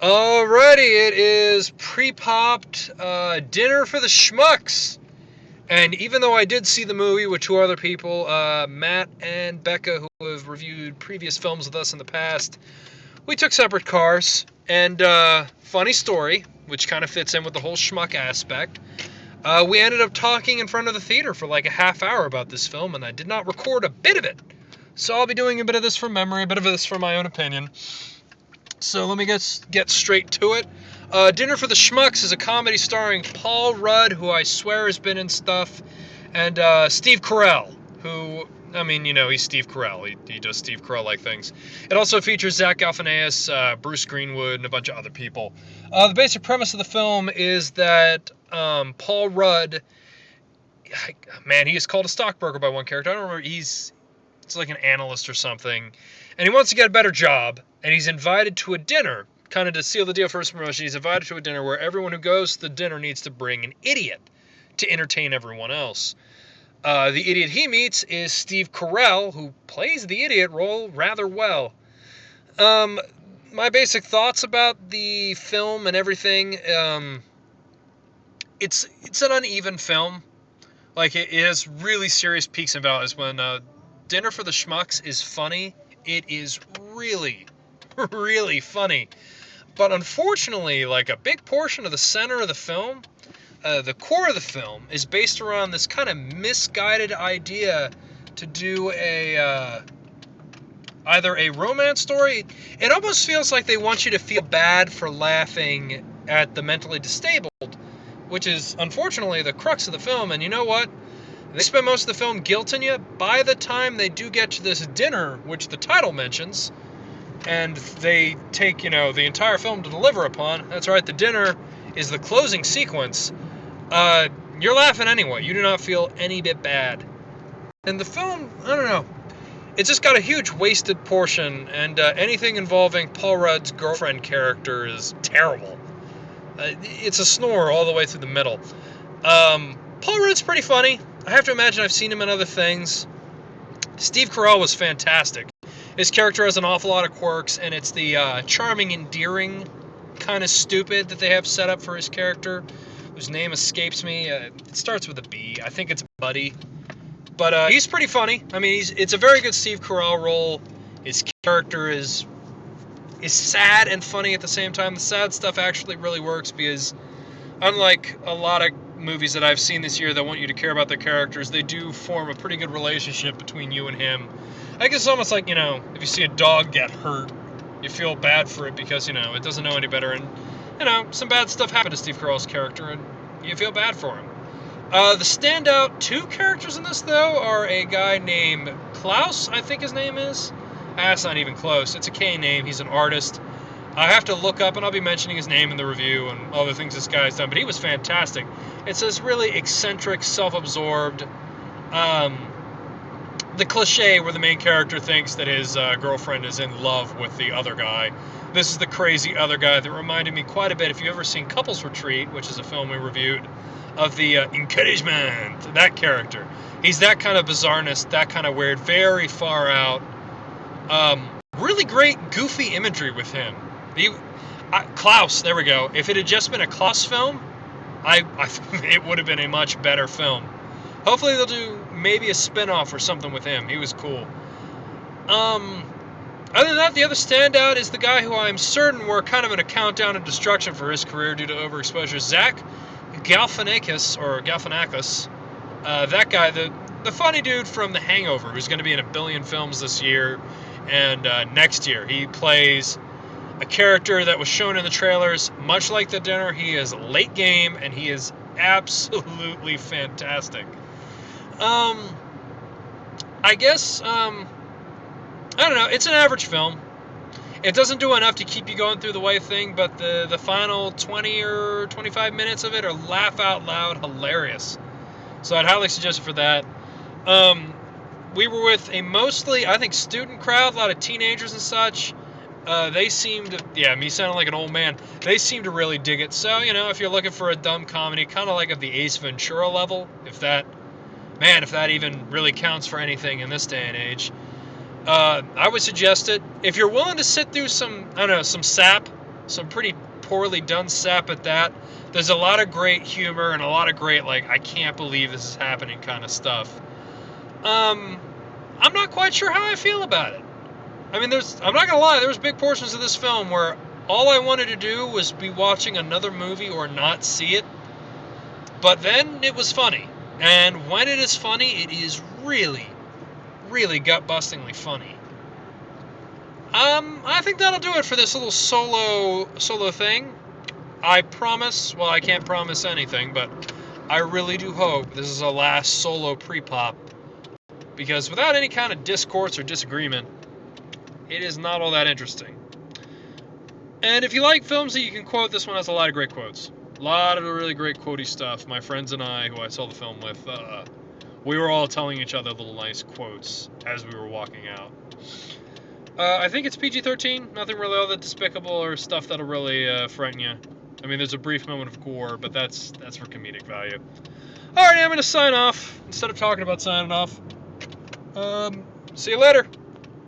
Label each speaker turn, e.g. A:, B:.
A: Alrighty, it is pre-popped dinner for the Schmucks. And even though I did see the movie with two other people, Matt and Becca, who have reviewed previous films with us in the past, we took separate cars. And funny story, which kind of fits in with the whole schmuck aspect, we ended up talking in front of the theater for like a half hour about this film, and I did not record a bit of it. So I'll be doing a bit of this from memory, a bit of this from my own opinion. So let me get straight to it. Dinner for the Schmucks is a comedy starring Paul Rudd, who I swear has been in stuff, and Steve Carell, who, I mean, you know, he's Steve Carell. He does Steve Carell-like things. It also features Zach Galifianakis, Bruce Greenwood, and a bunch of other people. The basic premise of the film is that Paul Rudd, man, he is called a stockbroker by one character. I don't remember, it's like an analyst or something, and he wants to get a better job. And he's invited to a dinner, kind of to seal the deal for his promotion. He's invited to a dinner where everyone who goes to the dinner needs to bring an idiot to entertain everyone else. The idiot he meets is Steve Carell, who plays the idiot role rather well. My basic thoughts about the film and everything, it's an uneven film. Like, it has really serious peaks and valleys. When Dinner for the Schmucks is funny, it is really funny. But unfortunately, like, a big portion of the center of the film, the core of the film, is based around this kind of misguided idea to do either a romance story. It almost feels like they want you to feel bad for laughing at the mentally disabled, which is unfortunately the crux of the film. And you know what? They spend most of the film guilting you. By the time they do get to this dinner, which the title mentions, and they take, the entire film to deliver upon. That's right, the dinner is the closing sequence. You're laughing anyway. You do not feel any bit bad. And the film, I don't know, it's just got a huge wasted portion, and anything involving Paul Rudd's girlfriend character is terrible. It's a snore all the way through the middle. Paul Rudd's pretty funny. I have to imagine I've seen him in other things. Steve Carell was fantastic. His character has an awful lot of quirks, and it's the charming, endearing kind of stupid that they have set up for his character, whose name escapes me. It starts with a B. I think it's Buddy. But he's pretty funny. I mean, it's a very good Steve Carell role. His character is sad and funny at the same time. The sad stuff actually really works because, unlike a lot of movies that I've seen this year that want you to care about their characters, they do form a pretty good relationship between you and him. I guess it's almost like, if you see a dog get hurt, you feel bad for it because, it doesn't know any better. And, some bad stuff happened to Steve Carell's character, and you feel bad for him. The standout two characters in this, though, are a guy named Klaus, I think his name is. That's not even close. It's a K name. He's an artist. I have to look up, and I'll be mentioning his name in the review and all the things this guy's done, but he was fantastic. It's this really eccentric, self-absorbed, the cliche where the main character thinks that his girlfriend is in love with the other guy. This is the crazy other guy that reminded me quite a bit, if you've ever seen Couples Retreat, which is a film we reviewed, of the encouragement, that character. He's that kind of bizarreness, that kind of weird, very far out. Really great, goofy imagery with him. Klaus, there we go. If it had just been a Klaus film, it would have been a much better film. Hopefully they'll do maybe a spin-off or something with him. He was cool. Other than that, the other standout is the guy who I'm certain we're kind of in a countdown of destruction for his career due to overexposure, Zach Galifianakis, that guy, the funny dude from The Hangover, who's going to be in 1 billion films this year and next year. He plays a character that was shown in the trailers. Much like the dinner, he is late game, and he is absolutely fantastic. I guess, I don't know, it's an average film. It doesn't do enough to keep you going through the way thing, but the final 20 or 25 minutes of it are laugh out loud hilarious. So I'd highly suggest it for that. We were with a mostly, I think, student crowd, a lot of teenagers and such. They seemed, me sounding like an old man, they seemed to really dig it. So, if you're looking for a dumb comedy, kind of like of the Ace Ventura level, if that even really counts for anything in this day and age, I would suggest it. If you're willing to sit through some sap, some pretty poorly done sap at that. There's a lot of great humor and a lot of great, like, I can't believe this is happening kind of stuff. I'm not quite sure how I feel about it. I mean, I'm not gonna lie, there was big portions of this film where all I wanted to do was be watching another movie or not see it. But then it was funny. And when it is funny, it is really, really gut-bustingly funny. I think that'll do it for this little solo thing. I promise, well, I can't promise anything, but I really do hope this is a last solo pre-pop, because without any kind of discourse or disagreement, it is not all that interesting. And if you like films that you can quote, this one has a lot of great quotes. A lot of really great quotey stuff. My friends and I, who I saw the film with, we were all telling each other little nice quotes as we were walking out. I think it's PG-13. Nothing really all that despicable or stuff that'll really frighten you. I mean, there's a brief moment of gore, but that's for comedic value. Alrighty, I'm going to sign off instead of talking about signing off. See you later.